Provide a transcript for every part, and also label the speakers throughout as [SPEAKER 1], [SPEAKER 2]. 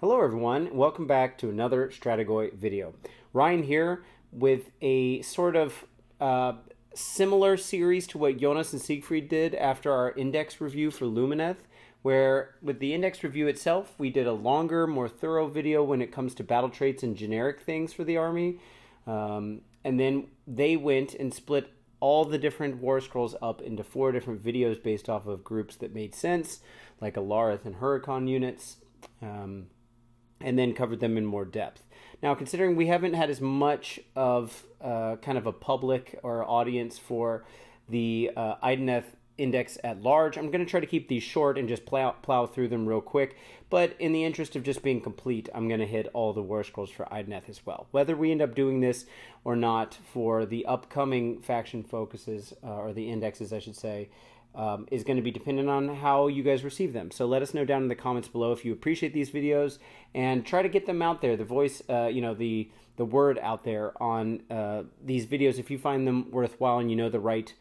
[SPEAKER 1] Hello everyone, welcome back to another Strategoi video. Ryan here with a sort of similar series to what Jonas and Siegfried did after our index review for Lumineth, where with the index review itself, we did a longer, more thorough video when it comes to battle traits and generic things for the army. And then they went and split all the different war scrolls up into 4 different videos based off of groups that made sense, like Alarith and Huracan units. And then covered them in more depth. Now, considering we haven't had as much of kind of a public or audience for the Idoneth index at large, I'm going to try to keep these short and just plow through them real quick. But in the interest of just being complete, I'm going to hit all the war scrolls for Idoneth as well. Whether we end up doing this or not for the upcoming faction focuses, or the indexes, I should say, is going to be dependent on how you guys receive them. So let us know down in the comments below if you appreciate these videos and try to get them out there. The voice, the word out there on these videos. If you find them worthwhile and you know the right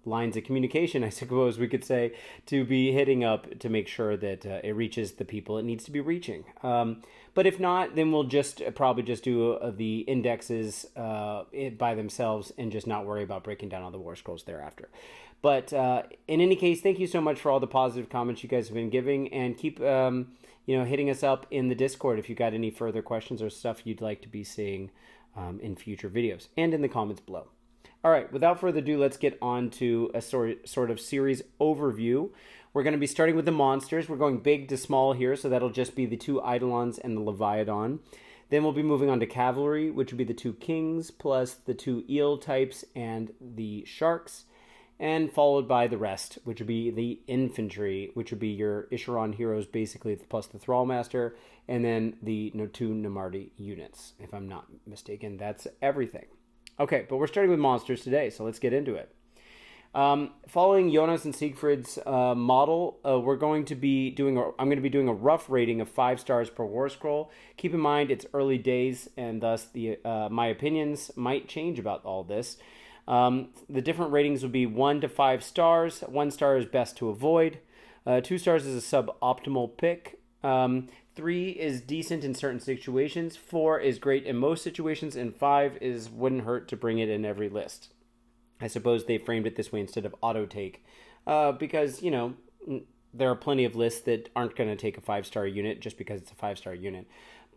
[SPEAKER 1] lines of communication, I suppose we could say, to be hitting up to make sure that it reaches the people it needs to be reaching. But if not, then we'll just probably just do the indexes by themselves and just not worry about breaking down all the war scrolls thereafter. But in any case, thank you so much for all the positive comments you guys have been giving, and keep hitting us up in the Discord if you got any further questions or stuff you'd like to be seeing in future videos, and in the comments below. All right, without further ado, let's get on to a sort of series overview. We're going to be starting with the monsters. We're going big to small here, so that'll just be the 2 Eidolons and the Leviadon. Then we'll be moving on to cavalry, which would be the 2 kings, plus the 2 eel types and the sharks, and followed by the rest, which would be the infantry, which would be your Isharon heroes, basically, plus the Thrallmaster, and then the 2 Namarti units, if I'm not mistaken. That's everything. Okay, but we're starting with monsters today, so let's get into it. Following Jonas and Siegfried's model, I'm going to be doing a rough rating of 5 stars per war scroll. Keep in mind it's early days, and thus my opinions might change about all this. The different ratings would be 1 to 5 stars. 1 star is best to avoid. 2 stars is a suboptimal pick. 3 is decent in certain situations. 4 is great in most situations, and 5 is wouldn't hurt to bring it in every list. I suppose they framed it this way instead of auto take, because there are plenty of lists that aren't going to take a 5-star unit just because it's a 5-star unit,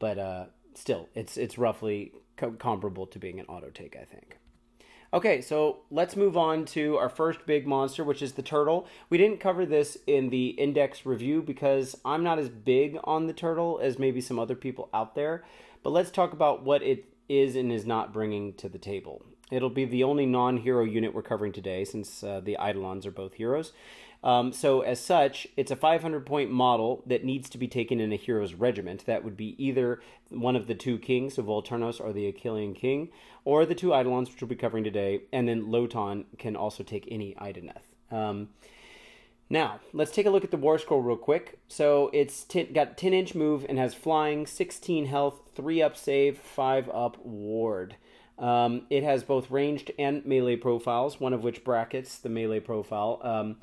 [SPEAKER 1] but still, it's roughly comparable to being an auto take, I think. Okay, so let's move on to our first big monster, which is the turtle. We didn't cover this in the index review because I'm not as big on the turtle as maybe some other people out there. But let's talk about what it is and is not bringing to the table. It'll be the only non-hero unit we're covering today, since the Eidolons are both heroes. So as such, it's a 500-point model that needs to be taken in a hero's regiment. That would be either one of the 2 kings, so Volturnos or the Akhelian king, or the 2 Eidolons, which we'll be covering today, and then Lotan can also take any Idoneth. Now, let's take a look at the war scroll real quick. So it's got 10-inch move and has flying, 16 health, 3 up save, 5 up ward. It has both ranged and melee profiles, one of which brackets the melee profile.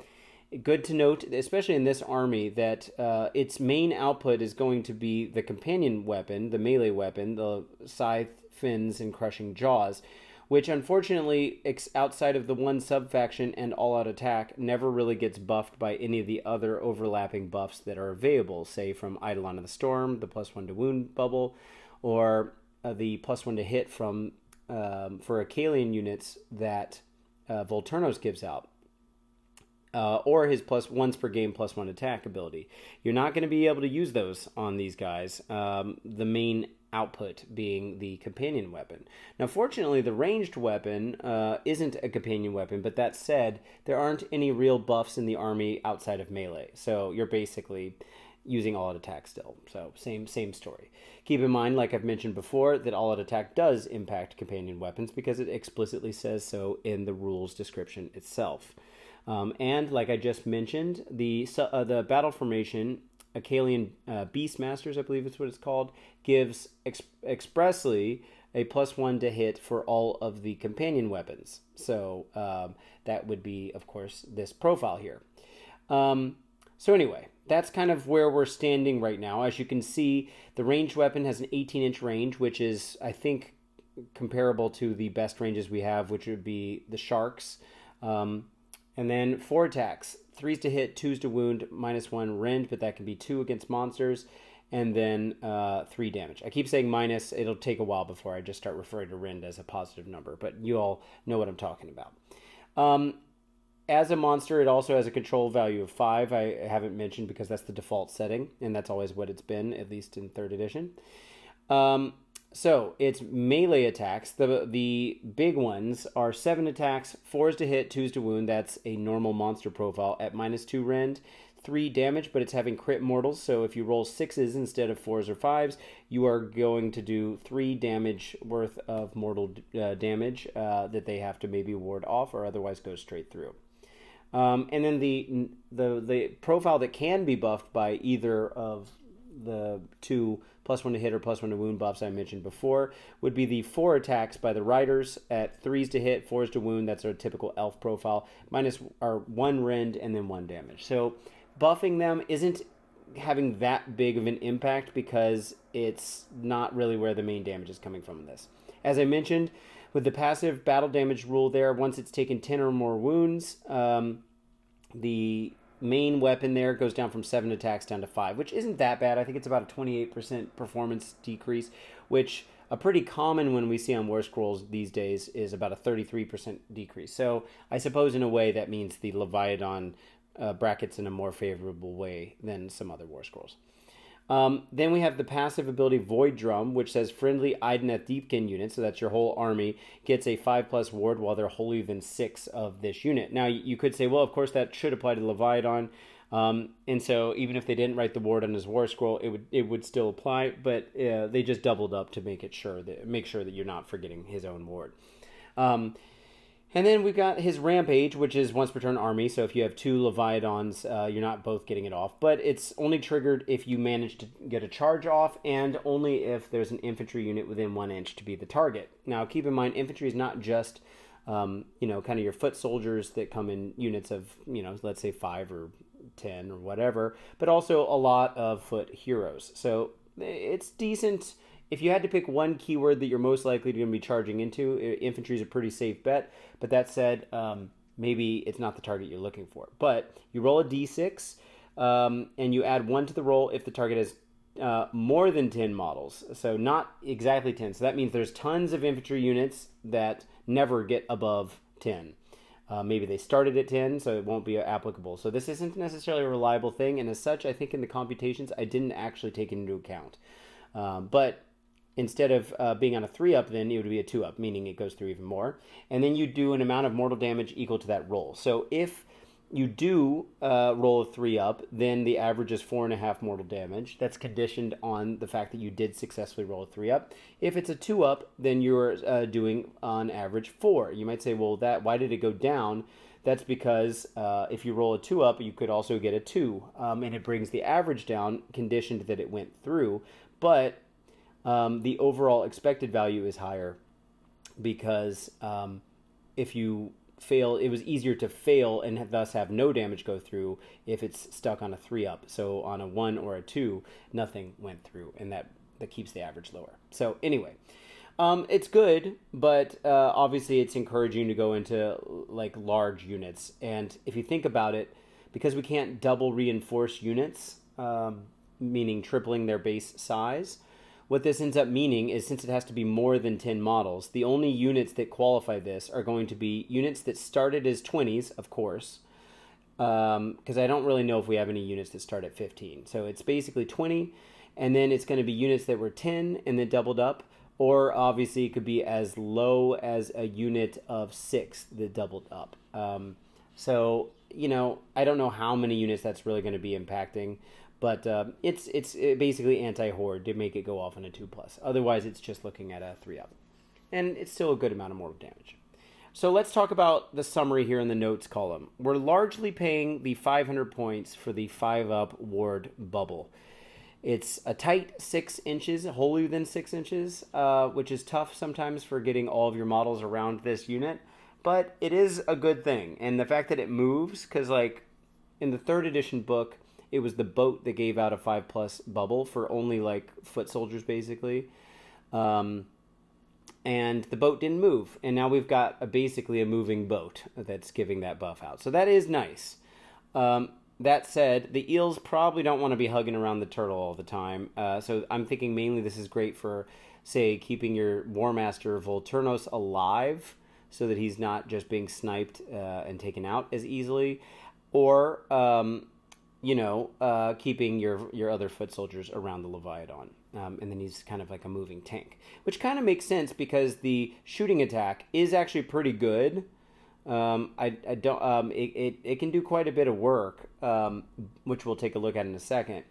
[SPEAKER 1] Good to note, especially in this army, that its main output is going to be the companion weapon, the melee weapon, the scythe, fins, and crushing jaws, which unfortunately, outside of the one sub-faction and all-out attack, never really gets buffed by any of the other overlapping buffs that are available, say from Eidolon of the Storm, the +1 to wound bubble, or the +1 to hit from for Akhelian units that Volturnos gives out. Or his +1s per game +1 attack ability. You're not going to be able to use those on these guys, the main output being the companion weapon. Now, fortunately, the ranged weapon isn't a companion weapon, but that said, there aren't any real buffs in the army outside of melee, so you're basically using all-out attack still. So same story. Keep in mind, like I've mentioned before, that all-out attack does impact companion weapons because it explicitly says so in the rules description itself. And like I just mentioned, the battle formation, Akhelian Beastmasters, I believe is what it's called, gives expressly a +1 to hit for all of the companion weapons. So that would be, of course, this profile here. So anyway, that's kind of where we're standing right now. As you can see, the ranged weapon has an 18-inch range, which is, I think, comparable to the best ranges we have, which would be the sharks. And then 4 attacks, 3s to hit, 2s to wound, -1 rend, but that can be 2 against monsters, and then 3 damage. I keep saying minus. It'll take a while before I just start referring to rend as a positive number, but you all know what I'm talking about. As a monster, it also has a control value of 5. I haven't mentioned because that's the default setting, and that's always what it's been, at least in 3rd edition. So its melee attacks, the big ones, are 7 attacks, 4s to hit, 2s to wound. That's a normal monster profile at -2 rend, 3 damage, but it's having crit mortals. So if you roll 6s instead of 4s or 5s, you are going to do 3 damage worth of mortal damage that they have to maybe ward off or otherwise go straight through. And then the profile that can be buffed by either of the 2 +1 to hit or +1 to wound buffs I mentioned before would be the 4 attacks by the riders at 3s to hit, 4s to wound. That's our typical elf profile, -1 rend and then 1 damage. So buffing them isn't having that big of an impact because it's not really where the main damage is coming from in this. As I mentioned, with the passive battle damage rule there, once it's taken 10 or more wounds, the main weapon there goes down from 7 attacks down to 5, which isn't that bad. I think it's about a 28% performance decrease, which a pretty common one we see on War Scrolls these days is about a 33% decrease. So I suppose in a way that means the Leviadon brackets in a more favorable way than some other War Scrolls. Then we have the passive ability Void Drum, which says friendly Idoneth Deepkin units, so that's your whole army, gets a 5+ ward while they're wholly within 6 of this unit. Now, you could say, well, of course, that should apply to Leviadon, and so even if they didn't write the ward on his War Scroll, it would still apply, but they just doubled up to make sure that you're not forgetting his own ward. And then we've got his Rampage, which is once per turn army. So if you have 2 Leviadons, you're not both getting it off. But it's only triggered if you manage to get a charge off and only if there's an infantry unit within 1 inch to be the target. Now, keep in mind, infantry is not just, kind of your foot soldiers that come in units of, let's say 5 or 10 or whatever, but also a lot of foot heroes. So it's decent. If you had to pick one keyword that you're most likely going to be charging into, infantry is a pretty safe bet. But that said, maybe it's not the target you're looking for. But you roll a d6, and you add 1 to the roll if the target has more than 10 models. So not exactly 10. So that means there's tons of infantry units that never get above 10. Maybe they started at 10, so it won't be applicable. So this isn't necessarily a reliable thing. And as such, I think in the computations, I didn't actually take it into account. But instead of being on a 3-up, then it would be a 2-up, meaning it goes through even more. And then you do an amount of mortal damage equal to that roll. So if you do roll a 3-up, then the average is 4.5 mortal damage. That's conditioned on the fact that you did successfully roll a 3-up. If it's a 2-up, then you're doing on average 4. You might say, well, why did it go down? That's because if you roll a 2-up, you could also get a 2, and it brings the average down, conditioned that it went through. But the overall expected value is higher because if you fail, it was easier to fail and thus have no damage go through if it's stuck on a 3-up. So on a 1 or a 2, nothing went through, and that keeps the average lower. So anyway, it's good, but obviously it's encouraging to go into like large units. And if you think about it, because we can't double reinforce units, meaning tripling their base size, what this ends up meaning is since it has to be more than 10 models, the only units that qualify this are going to be units that started as 20s, of course, because I don't really know if we have any units that start at 15. So it's basically 20, and then it's going to be units that were 10 and then doubled up, or obviously it could be as low as a unit of 6 that doubled up. So, I don't know how many units that's really going to be impacting, but it's basically anti-horde to make it go off on a 2+. Otherwise, it's just looking at a 3-up. And it's still a good amount of mortal damage. So let's talk about the summary here in the notes column. We're largely paying the 500 points for the 5-up ward bubble. It's a tight 6 inches, wholly within 6 inches, which is tough sometimes for getting all of your models around this unit. But it is a good thing. And the fact that it moves, because like in the 3rd edition book, it was the boat that gave out a 5+ bubble for only like foot soldiers basically. And the boat didn't move, and now we've got basically a moving boat that's giving that buff out. So that is nice. That said, the eels probably don't want to be hugging around the turtle all the time. So I'm thinking mainly this is great for, say, keeping your War Master Volturnos alive so that he's not just being sniped and taken out as easily. Or, keeping your other foot soldiers around the Leviadon. And then he's kind of like a moving tank. Which kind of makes sense because the shooting attack is actually pretty good. It can do quite a bit of work, which we'll take a look at in a second.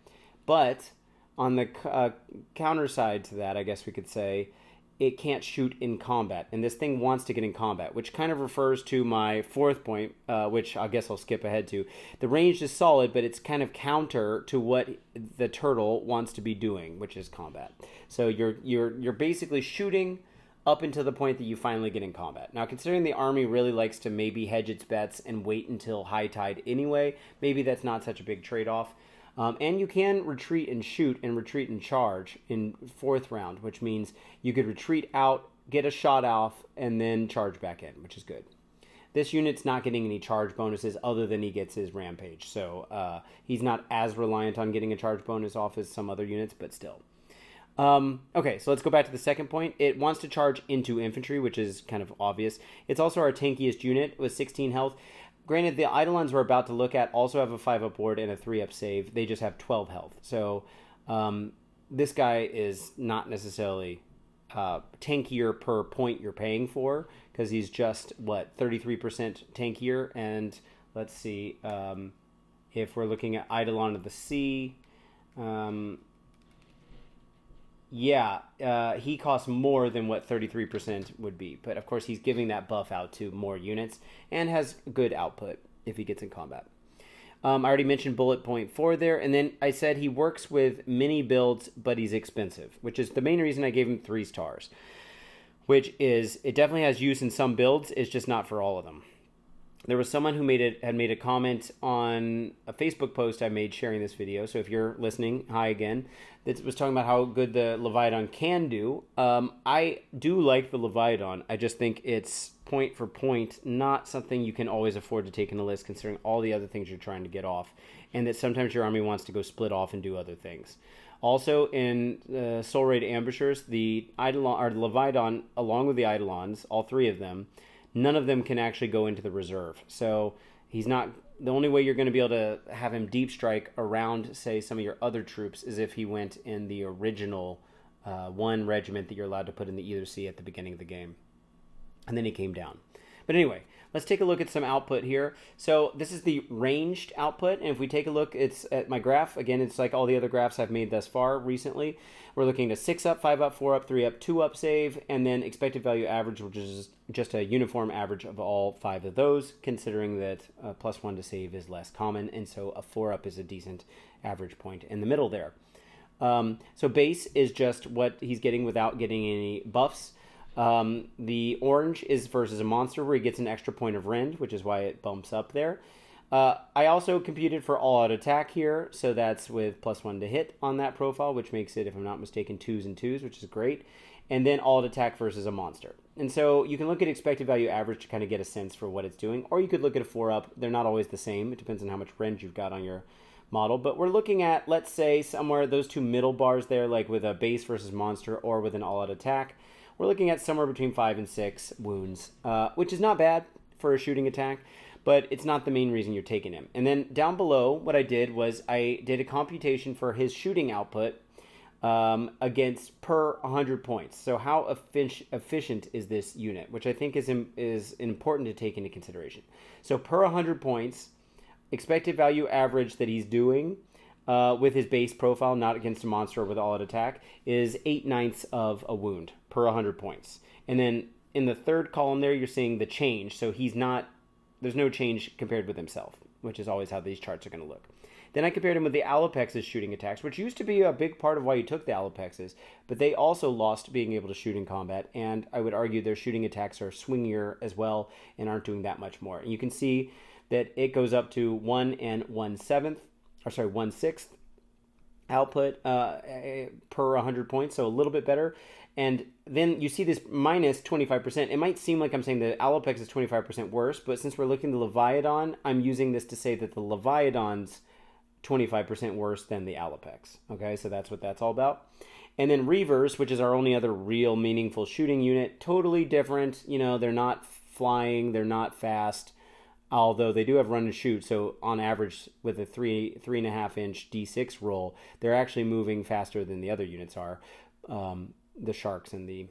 [SPEAKER 1] But on the counter side to that, I guess we could say, it can't shoot in combat. And this thing wants to get in combat, which kind of refers to my fourth point, which I guess I'll skip ahead to. The range is solid, but it's kind of counter to what the turtle wants to be doing, which is combat. So you're basically shooting up until the point that you finally get in combat. Now, considering the army really likes to maybe hedge its bets and wait until high tide anyway, maybe that's not such a big trade-off. And you can retreat and shoot and retreat and charge in fourth round, which means you could retreat out, get a shot off, and then charge back in, which is good. This unit's not getting any charge bonuses other than he gets his rampage. So he's not as reliant on getting a charge bonus off as some other units, but still. Okay, so let's go back to the second point. It wants to charge into infantry, which is kind of obvious. It's also our tankiest unit with 16 health. Granted, the Eidolons we're about to look at also have a 5-up ward and a 3-up save. They just have 12 health. So this guy is not necessarily tankier per point you're paying for, because he's just, 33% tankier. And let's see, if we're looking at Eidolon of the Sea... he costs more than what 33% would be. But, of course, he's giving that buff out to more units and has good output if he gets in combat. I already mentioned bullet point 4 there. And then I said he works with mini builds, but he's expensive, which is the main reason I gave him 3 stars. Which is, it definitely has use in some builds. It's just not for all of them. There was someone who had made a comment on a Facebook post I made sharing this video. So if you're listening, hi again. That was talking about how good the Leviadon can do. I do like the Leviadon. I just think it's point for point, not something you can always afford to take in a list considering all the other things you're trying to get off. And that sometimes your army wants to go split off and do other things. Also, in Soul Raid Ambushers, the Leviadon, along with the Eidolons, all 3 of them, none of them can actually go into the reserve. So he's not... The only way you're going to be able to have him deep strike around, say, some of your other troops is if he went in the original 1 regiment that you're allowed to put in the Either Sea at the beginning of the game. And then he came down. But anyway, let's take a look at some output here. So this is the ranged output. And if we take a look, it's at my graph. Again, it's like all the other graphs I've made thus far recently. We're looking at 6-up, 5-up, 4-up, 3-up, 2-up save, and then expected value average, which is just a uniform average of all 5 of those, considering that +1 to save is less common, and so a 4-up is a decent average point in the middle there. So base is just what he's getting without getting any buffs. The orange is versus a monster where he gets an extra point of rend, which is why it bumps up there. I also computed for all-out attack here, so that's with +1 to hit on that profile, which makes it, if I'm not mistaken, 2s and 2s, which is great. And then all-out attack versus a monster. And so you can look at expected value average to kind of get a sense for what it's doing, or you could look at a 4-up. They're not always the same. It depends on how much rend you've got on your model. But we're looking at, let's say, somewhere those 2 middle bars there, like with a base versus monster or with an all-out attack. We're looking at somewhere between 5 and 6 wounds, which is not bad for a shooting attack. But it's not the main reason you're taking him. And then down below, what I did was I did a computation for his shooting output against per 100 points. So how efficient is this unit, which I think is important to take into consideration. So per 100 points, expected value average that he's doing with his base profile, not against a monster or with all-out attack, is 8/9 of a wound per 100 points. And then in the third column there, you're seeing the change. So there's no change compared with himself, which is always how these charts are going to look. Then I compared him with the Alopex's shooting attacks, which used to be a big part of why you took the Alopexes, but they also lost being able to shoot in combat, and I would argue their shooting attacks are swingier as well and aren't doing that much more. And you can see that it goes up to 1 1/7 or sorry, 1/6 output per 100 points, so a little bit better. And then you see this minus 25%. It might seem like I'm saying the Alopex is 25% worse, but since we're looking at the Leviadon, I'm using this to say that the Leviadon's 25% worse than the Alopex. Okay, so that's what that's all about. And then Reavers, which is our only other real meaningful shooting unit, totally different. You know, they're not flying, they're not fast, although they do have run and shoot. So on average, with a 3.5-inch D6 roll, they're actually moving faster than the other units are. The Sharks and the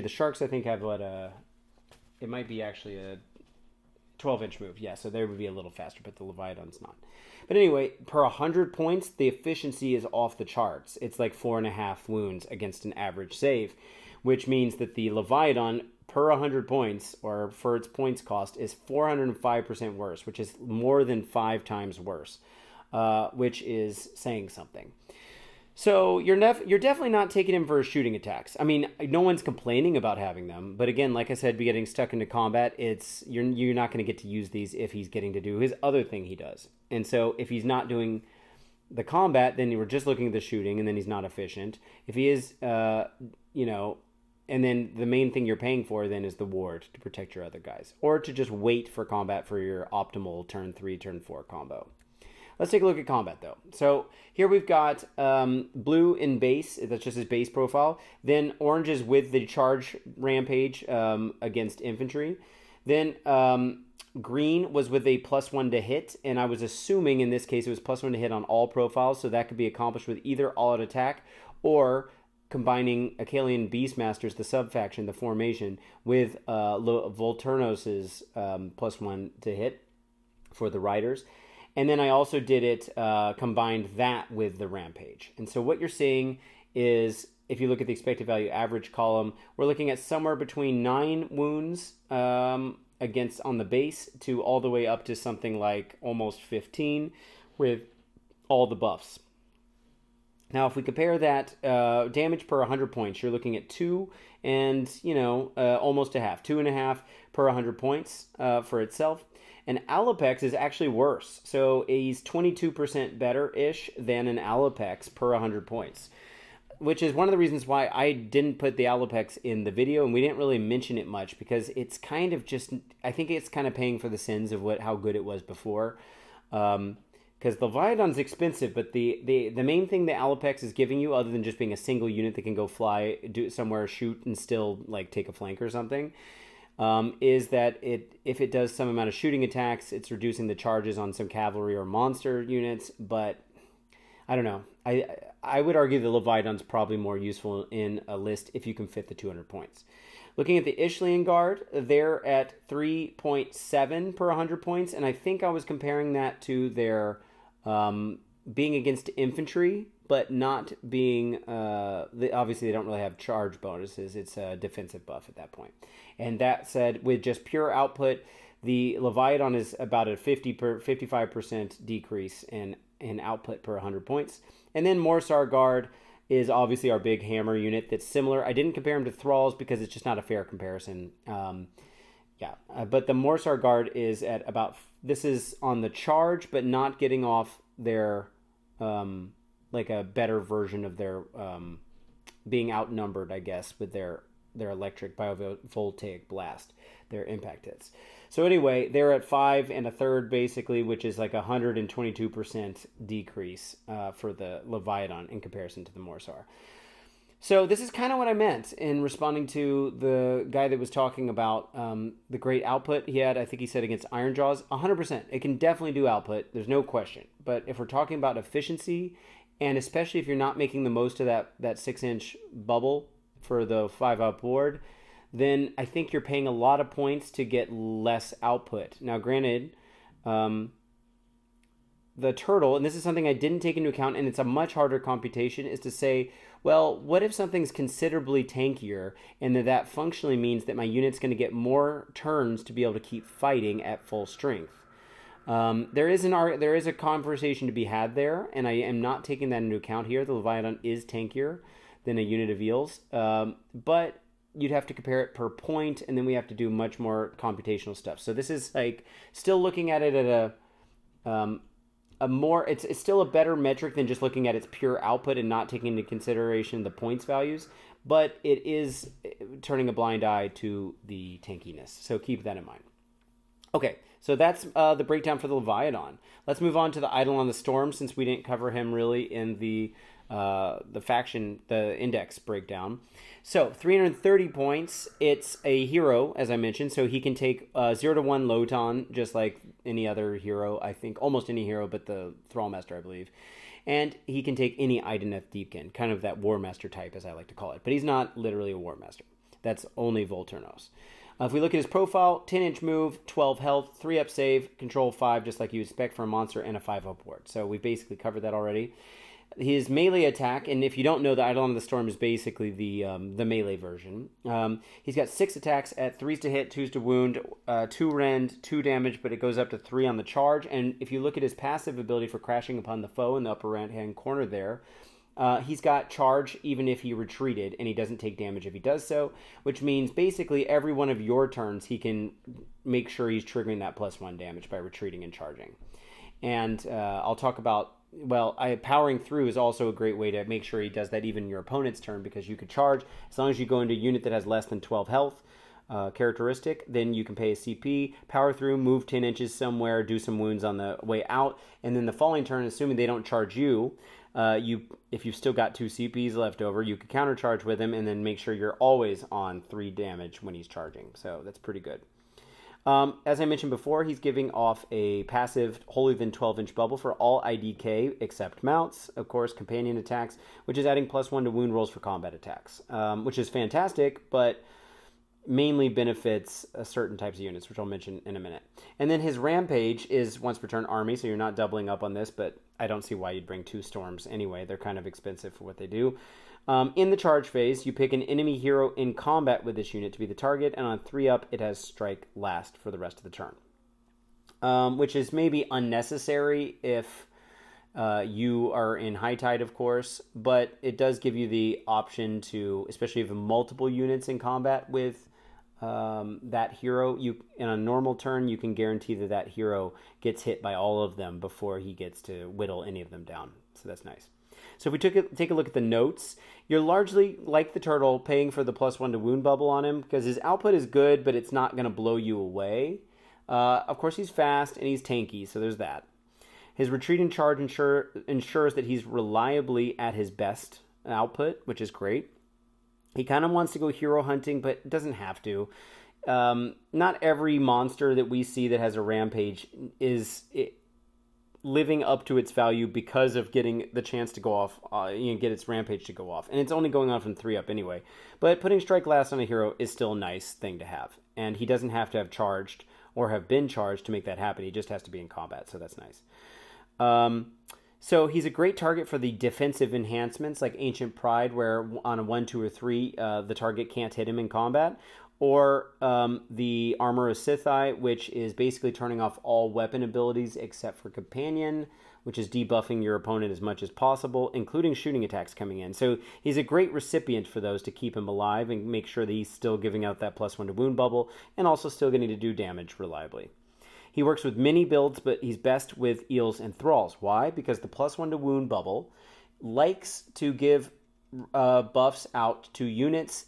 [SPEAKER 1] Sharks I think have it might be actually a 12-inch move. Yeah, so they would be a little faster, but the Leviadon's not. But anyway, per 100 points, the efficiency is off the charts. It's like 4.5 wounds against an average save, which means that the Leviadon per 100 points, or for its points cost, is 405% worse, which is more than 5 times worse, which is saying something. So you're definitely not taking him for his shooting attacks. I mean, no one's complaining about having them, but again, like I said, be getting stuck into combat, you're not going to get to use these if he's getting to do his other thing he does. And so if he's not doing the combat, then you were just looking at the shooting, and then he's not efficient. If he is, and then the main thing you're paying for then is the ward to protect your other guys, or to just wait for combat for your optimal turn 3, turn 4 combo. Let's take a look at combat, though. So here we've got blue in base. That's just his base profile. Then orange is with the charge rampage against infantry. Then green was with a +1 to hit. And I was assuming in this case it was +1 to hit on all profiles. So that could be accomplished with either all-out attack or combining Akhelian Beastmasters, the sub-faction, the formation, with Volturnos's +1 to hit for the riders. And then I also did it, combined that with the Rampage. And so what you're seeing is, if you look at the expected value average column, we're looking at somewhere between 9 wounds against on the base to all the way up to something like almost 15 with all the buffs. Now, if we compare that damage per 100 points, you're looking at 2 and, almost a half. 2.5 per 100 points for itself. And Alopex is actually worse. So he's 22% better-ish than an Alopex per 100 points, which is one of the reasons why I didn't put the Alopex in the video, and we didn't really mention it much, because it's kind of just, I think it's kind of paying for the sins of how good it was before. Because the Leviadon's expensive, but the main thing the Alopex is giving you, other than just being a single unit that can go fly, do somewhere, shoot, and still like take a flank or something, is that if it does some amount of shooting attacks, it's reducing the charges on some cavalry or monster units. But I don't know. I would argue the Leviadon's probably more useful in a list if you can fit the 200 points. Looking at the Akhelian Guard, they're at 3.7 per 100 points, and I think I was comparing that to their being against infantry, but not being, obviously they don't really have charge bonuses. It's a defensive buff at that point. And that said, with just pure output, the Leviadon is about a 55% decrease in output per 100 points. And then Morsar Guard is obviously our big hammer unit that's similar. I didn't compare him to Thralls because it's just not a fair comparison. But the Morsar Guard is at about, this is on the charge, but not getting off their, like a better version of their being outnumbered, I guess, with their electric biovoltaic blast, their impact hits. So anyway, they're at 5 1/3 basically, which is like 122% decrease for the Leviadon in comparison to the Morsar. So this is kind of what I meant in responding to the guy that was talking about the great output he had. I think he said against Ironjaws, 100%. It can definitely do output. There's no question. But if we're talking about efficiency, and especially if you're not making the most of that 6-inch bubble for the 5-up board, then I think you're paying a lot of points to get less output. Now, granted, the turtle, and this is something I didn't take into account, and it's a much harder computation, is to say, well, what if something's considerably tankier, and that functionally means that my unit's going to get more turns to be able to keep fighting at full strength? There is a conversation to be had there, and I am not taking that into account here. The Leviadon is tankier than a unit of eels, but you'd have to compare it per point, and then we have to do much more computational stuff. So this is like still looking at it at it's still a better metric than just looking at its pure output and not taking into consideration the points values, but it is turning a blind eye to the tankiness. So keep that in mind. Okay, so that's the breakdown for the Leviadon. Let's move on to the Eidolon the Storm, since we didn't cover him really in the index breakdown. So 330 points. It's a hero, as I mentioned, so he can take 0 to 1 Loton, just like any other hero, I think, almost any hero, but the Thrallmaster, I believe. And he can take any Idoneth Deepkin, kind of that War Master type, as I like to call it. But he's not literally a War Master. That's only Volturnos. If we look at his profile, 10-inch move, 12 health, 3-up save, control 5, just like you expect for a monster, and a 5-up ward. So we basically covered that already. His melee attack, and if you don't know, the Eidolon of the Storm is basically the melee version. He's got 6 attacks at 3s to hit, 2s to wound, 2 rend, 2 damage, but it goes up to 3 on the charge. And if you look at his passive ability for crashing upon the foe in the upper right-hand corner there, he's got charge even if he retreated, and he doesn't take damage if he does so, which means basically every one of your turns he can make sure he's triggering that +1 damage by retreating and charging. And I'll talk about, powering through is also a great way to make sure he does that even in your opponent's turn, because you could charge as long as you go into a unit that has less than 12 health characteristic, then you can pay a CP, power through, move 10 inches somewhere, do some wounds on the way out, and then the following turn, assuming they don't charge you, if you've still got 2 CPs left over, you could countercharge with him and then make sure you're always on 3 damage when he's charging. So that's pretty good. As I mentioned before, he's giving off a passive Holy Than 12-inch bubble for all IDK except mounts, of course, companion attacks, which is adding +1 to wound rolls for combat attacks, which is fantastic, but mainly benefits certain types of units, which I'll mention in a minute. And then his Rampage is once per turn army, so you're not doubling up on this, but I don't see why you'd bring 2 Storms anyway. They're kind of expensive for what they do. In the charge phase, you pick an enemy hero in combat with this unit to be the target, and on 3-up, it has strike last for the rest of the turn. Which is maybe unnecessary if you are in High Tide, of course, but it does give you the option to, especially if you have multiple units in combat with that hero, in a normal turn, you can guarantee that that hero gets hit by all of them before he gets to whittle any of them down. So that's nice. So if we take a look at the notes, you're largely, like the turtle, paying for the +1 to wound bubble on him, because his output is good, but it's not going to blow you away. Of course, he's fast, and he's tanky, so there's that. His retreat and charge ensures that he's reliably at his best output, which is great. He kind of wants to go hero hunting, but doesn't have to. Not every monster that we see that has a rampage is living up to its value because of getting the chance to go off, get its rampage to go off. And it's only going off in 3-up anyway. But putting strike last on a hero is still a nice thing to have. And he doesn't have to have charged or have been charged to make that happen. He just has to be in combat, so that's nice. So he's a great target for the defensive enhancements like Ancient Pride, where on a 1, 2, or 3, the target can't hit him in combat. Or the Armor of Sithai, which is basically turning off all weapon abilities except for Companion, which is debuffing your opponent as much as possible, including shooting attacks coming in. So he's a great recipient for those to keep him alive and make sure that he's still giving out that +1 to wound bubble and also still getting to do damage reliably. He works with many builds, but he's best with Eels and Thralls. Why? Because the +1 to wound bubble likes to give buffs out to units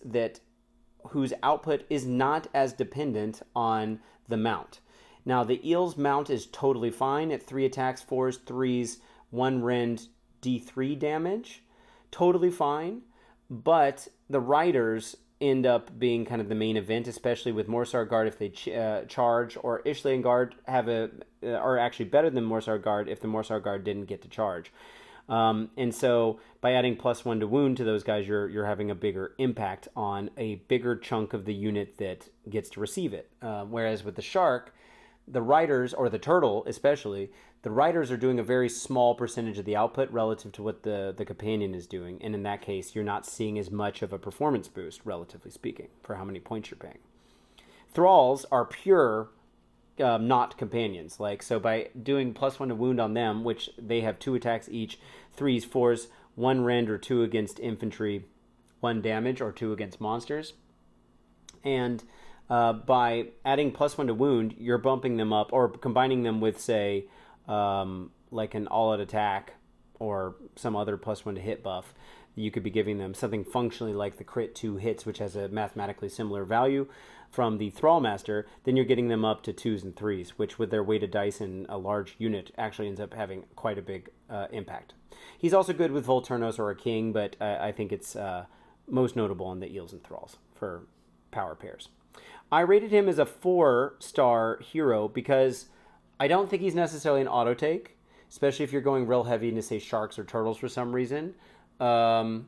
[SPEAKER 1] whose output is not as dependent on the mount. Now, the Eel's mount is totally fine at 3 attacks, 4s, 3s, 1 rend, D3 damage. Totally fine. But the Riders end up being kind of the main event, especially with Morsar Guard if they charge, or Ishlean Guard are actually better than Morsar Guard if the Morsar Guard didn't get to charge. And so by adding +1 to wound to those guys, you're having a bigger impact on a bigger chunk of the unit that gets to receive it. Whereas with the shark, the riders, or the turtle especially, the riders are doing a very small percentage of the output relative to what the companion is doing. And in that case, you're not seeing as much of a performance boost, relatively speaking, for how many points you're paying. Thralls are pure not companions. So by doing +1 to wound on them, which they have 2 attacks each, 3s, 4s, 1 rend or 2 against infantry, 1 damage or 2 against monsters. And by adding +1 to wound, you're bumping them up, or combining them with, say, like an all-out attack or some other +1 to hit buff, you could be giving them something functionally like the crit 2 hits, which has a mathematically similar value from the Thrallmaster. Then you're getting them up to 2s and 3s, which with their weighted dice in a large unit actually ends up having quite a big impact. He's also good with Volturnos or a King, but I think it's most notable on the Eels and Thralls for power pairs. I rated him as a 4-star hero because I don't think he's necessarily an auto take, especially if you're going real heavy into, say, sharks or turtles for some reason. And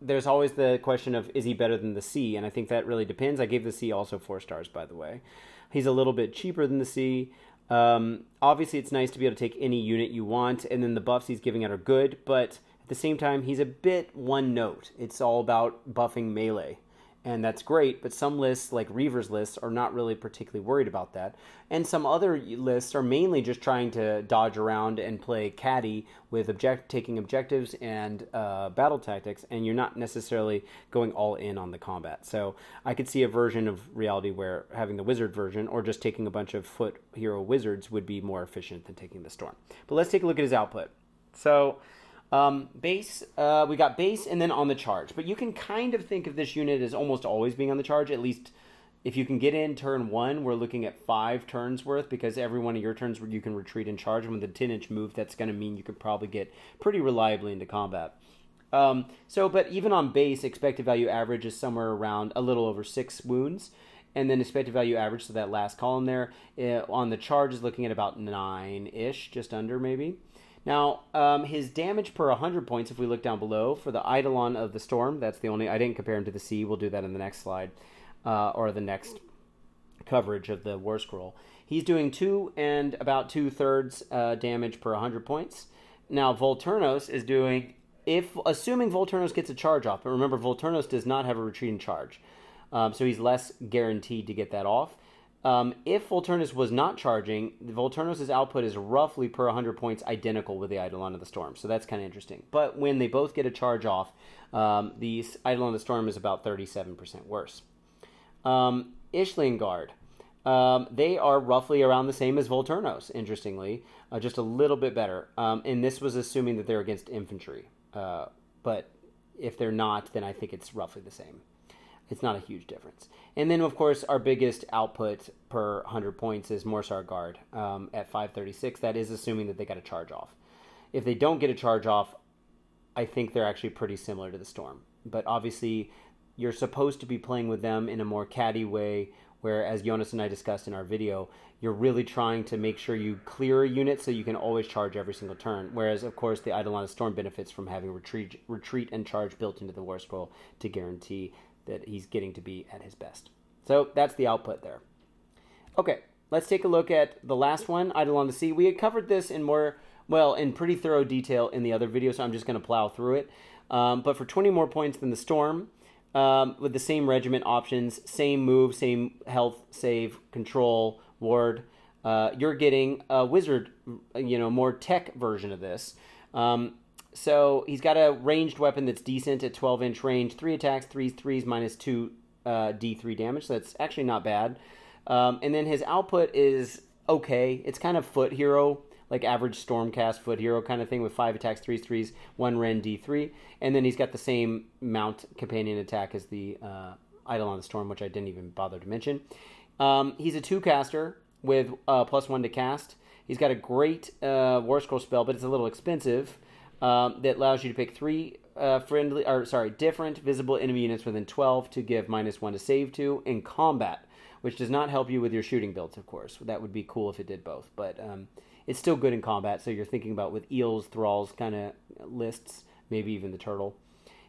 [SPEAKER 1] there's always the question of, is he better than the sea? And I think that really depends. I gave the sea also 4 stars, by the way. He's a little bit cheaper than the sea. Obviously, it's nice to be able to take any unit you want, and then the buffs he's giving out are good, but at the same time, he's a bit one note. It's all about buffing melee. And that's great, but some lists, like Reaver's lists, are not really particularly worried about that. And some other lists are mainly just trying to dodge around and play caddy with taking objectives and battle tactics, and you're not necessarily going all in on the combat. So I could see a version of reality where having the wizard version or just taking a bunch of foot hero wizards would be more efficient than taking the storm. But let's take a look at his output. So base, we got base and then on the charge. But you can kind of think of this unit as almost always being on the charge. At least if you can get in turn 1, we're looking at 5 turns worth, because every one of your turns you can retreat and charge. And with the 10-inch move, that's going to mean you could probably get pretty reliably into combat. But even on base, expected value average is somewhere around a little over 6 wounds. And then expected value average, so that last column there, on the charge is looking at about 9-ish, just under maybe. Now, his damage per 100 points, if we look down below, for the Eidolon of the Storm, that's the only, I didn't compare him to the sea, we'll do that in the next slide, or the next coverage of the War Scroll. He's doing 2 and about 2/3 damage per 100 points. Now, Volturnos is doing, assuming Volturnos gets a charge off, but remember, Volturnos does not have a retreat and charge, so he's less guaranteed to get that off. If Volturnos was not charging, Volturnos' output is roughly per 100 points identical with the Eidolon of the Storm. So that's kind of interesting. But when they both get a charge off, the Eidolon of the Storm is about 37% worse. Ishlian Guard. They are roughly around the same as Volturnos, interestingly. Just a little bit better. And this was assuming that they're against infantry. But if they're not, then I think it's roughly the same. It's not a huge difference. And then, of course, our biggest output per 100 points is Morsar Guard at 536. That is assuming that they got a charge off. If they don't get a charge off, I think they're actually pretty similar to the Storm. But obviously, you're supposed to be playing with them in a more caddy way, where, as Jonas and I discussed in our video, you're really trying to make sure you clear a unit so you can always charge every single turn. Whereas, of course, the Eidolon of the Storm benefits from having retreat and charge built into the War Scroll to guarantee that he's getting to be at his best. So that's the output there. Okay, let's take a look at the last one, Eidolon the Sea. We had covered this in pretty thorough detail in the other video, so I'm just going to plow through it. But for 20 more points than the Storm, with the same regiment options, same move, same health, save, control, ward, you're getting a wizard, more tech version of this. So he's got a ranged weapon that's decent at 12-inch range, 3 attacks, 3s, minus 2 D3 damage. So that's actually not bad. And then his output is okay. It's kind of foot hero, like average Stormcast foot hero kind of thing, with 5 attacks, 3s, 1 Ren D3. And then he's got the same mount companion attack as the Eidolon of the Storm, which I didn't even bother to mention. He's a 2-caster with +1 to cast. He's got a great War Scroll spell, but it's a little expensive. That allows you to pick 3 different visible enemy units within 12 to give -1 to save to in combat, which does not help you with your shooting builds, of course. That would be cool if it did both, but it's still good in combat, so you're thinking about with eels, thralls kind of lists, maybe even the turtle.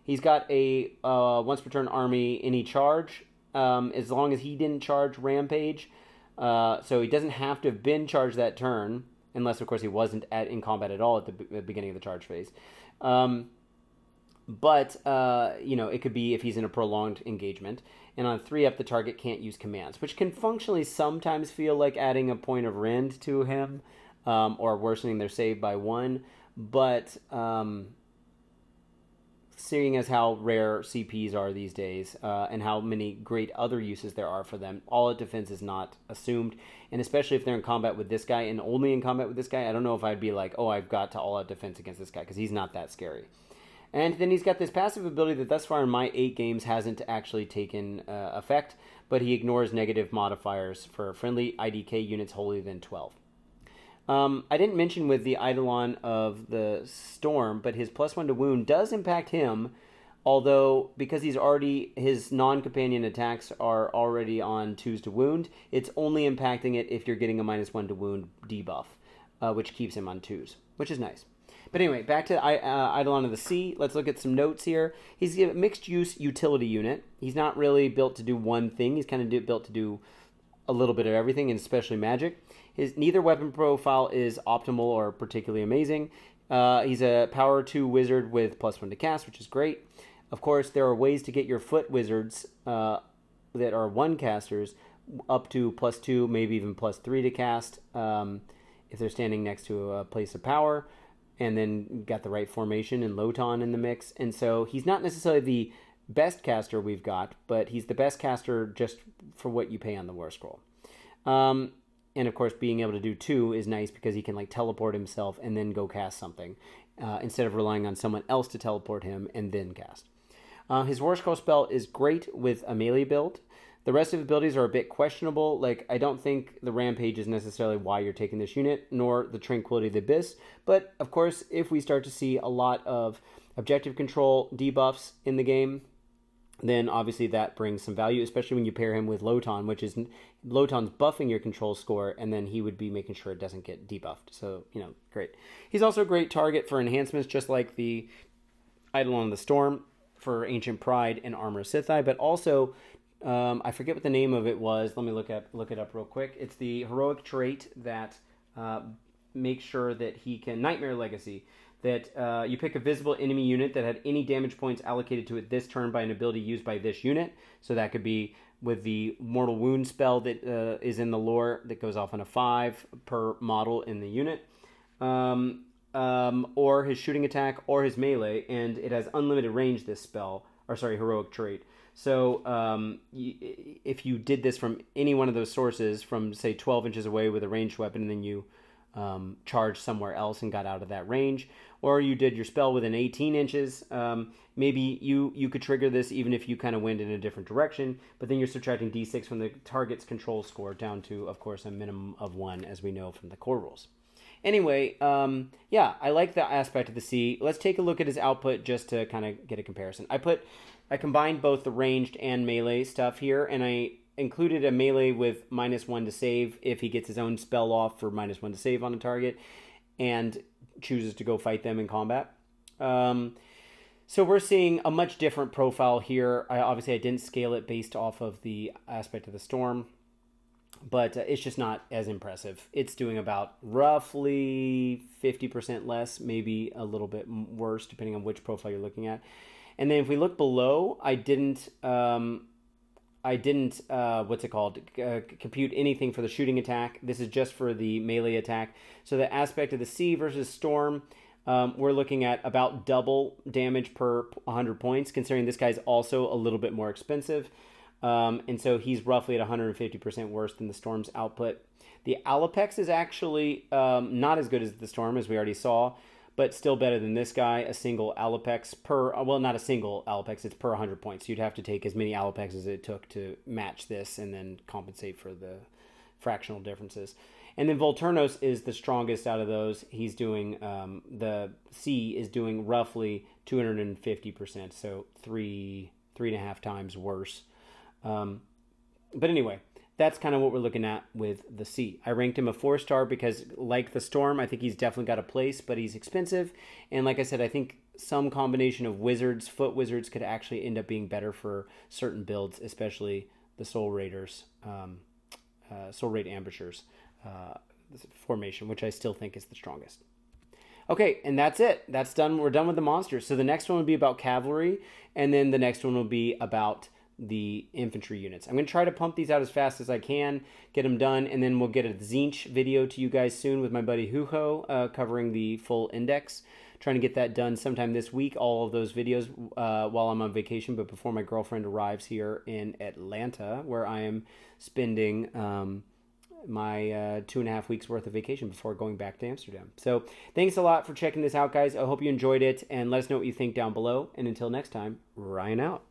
[SPEAKER 1] He's got a once per turn army any charge, as long as he didn't charge rampage, so he doesn't have to have been charged that turn, unless, of course, he wasn't in combat at all at the beginning of the charge phase. But it could be if he's in a prolonged engagement. And on 3-up, the target can't use commands, which can functionally sometimes feel like adding a point of rend to him, or worsening their save by 1. But seeing as how rare CPs are these days and how many great other uses there are for them, all-out defense is not assumed. And especially if they're in combat with this guy and only in combat with this guy, I don't know if I'd be like, oh, I've got to all-out defense against this guy, because he's not that scary. And then he's got this passive ability that thus far in my 8 games hasn't actually taken effect, but he ignores negative modifiers for friendly IDK units holier than 12. I didn't mention with the Eidolon of the Storm, but his +1 to wound does impact him, although because his non-companion attacks are already on 2s to wound, it's only impacting it if you're getting a -1 to wound debuff, which keeps him on 2s, which is nice. But anyway, back to Eidolon of the Sea. Let's look at some notes here. He's a mixed-use utility unit. He's not really built to do one thing. He's kind of built to do a little bit of everything, and especially magic. His neither weapon profile is optimal or particularly amazing. He's a power 2 wizard with +1 to cast, which is great. Of course, there are ways to get your foot wizards that are 1 casters up to +2, maybe even +3 to cast if they're standing next to a place of power, and then got the right formation and Loton in the mix. And so he's not necessarily the best caster we've got, but he's the best caster just for what you pay on the War Scroll. And of course, being able to do 2 is nice because he can like teleport himself and then go cast something instead of relying on someone else to teleport him and then cast. His War Scroll spell is great with a melee build. The rest of the abilities are a bit questionable. Like, I don't think the Rampage is necessarily why you're taking this unit, nor the Tranquility of the Abyss. But, of course, if we start to see a lot of objective control debuffs in the game, then obviously that brings some value, especially when you pair him with Loton, which is Loton's buffing your control score, and then he would be making sure it doesn't get debuffed. So, great. He's also a great target for enhancements, just like the Eidolon of the Storm for Ancient Pride and Armor of Sithai, but also I forget what the name of it was. Let me look it up real quick. It's the heroic trait that makes sure that he can Nightmare Legacy. That you pick a visible enemy unit that had any damage points allocated to it this turn by an ability used by this unit. So that could be with the Mortal Wound spell that is in the lore that goes off on a 5 per model in the unit. Or his shooting attack or his melee, and it has unlimited range, this spell, heroic trait. So if you did this from any one of those sources, from say 12 inches away with a ranged weapon, and then you charged somewhere else and got out of that range, or you did your spell within 18 inches, maybe you could trigger this even if you kind of went in a different direction, but then you're subtracting d6 from the target's control score down to, of course, a minimum of 1, as we know from the core rules. Anyway, I like the aspect of the sea. Let's take a look at his output just to kind of get a comparison. I combined both the ranged and melee stuff here, and I included a melee with -1 to save if he gets his own spell off for -1 to save on a target and chooses to go fight them in combat. So we're seeing a much different profile here. I didn't scale it based off of the aspect of the storm, but it's just not as impressive. It's doing about roughly 50% less, maybe a little bit worse, depending on which profile you're looking at. And then if we look below, I didn't compute anything for the shooting attack. This is just for the melee attack. So the aspect of the sea versus storm, we're looking at about double damage per 100 points, considering this guy's also a little bit more expensive. And so he's roughly at 150% worse than the storm's output. The Alopex is actually not as good as the storm, as we already saw, but still better than this guy. A single Alopex not a single Alopex, it's per 100 points. You'd have to take as many Alopex as it took to match this and then compensate for the fractional differences. And then Volturnos is the strongest out of those. He's doing, the C is doing roughly 250%, so 3.5 times worse. But anyway, that's kind of what we're looking at with the C. I ranked him a 4-star because, like the Storm, I think he's definitely got a place, but he's expensive. And like I said, I think some combination of wizards, foot wizards, could actually end up being better for certain builds, especially the Soul Raiders, Soul Raid Ambushers formation, which I still think is the strongest. Okay, and that's it. That's done. We're done with the monsters. So the next one will be about cavalry, and then the next one will be about the infantry units. I'm going to try to pump these out as fast as I can, get them done, and then we'll get a Tzeentch video to you guys soon with my buddy Huho covering the full index trying to get that done sometime this week, all of those videos while I'm on vacation, but before my girlfriend arrives here in Atlanta, where I am spending my 2.5 weeks worth of vacation before going back to Amsterdam. So thanks a lot for checking this out, guys. I hope you enjoyed it, and let us know what you think down below. And until next time, Ryan out.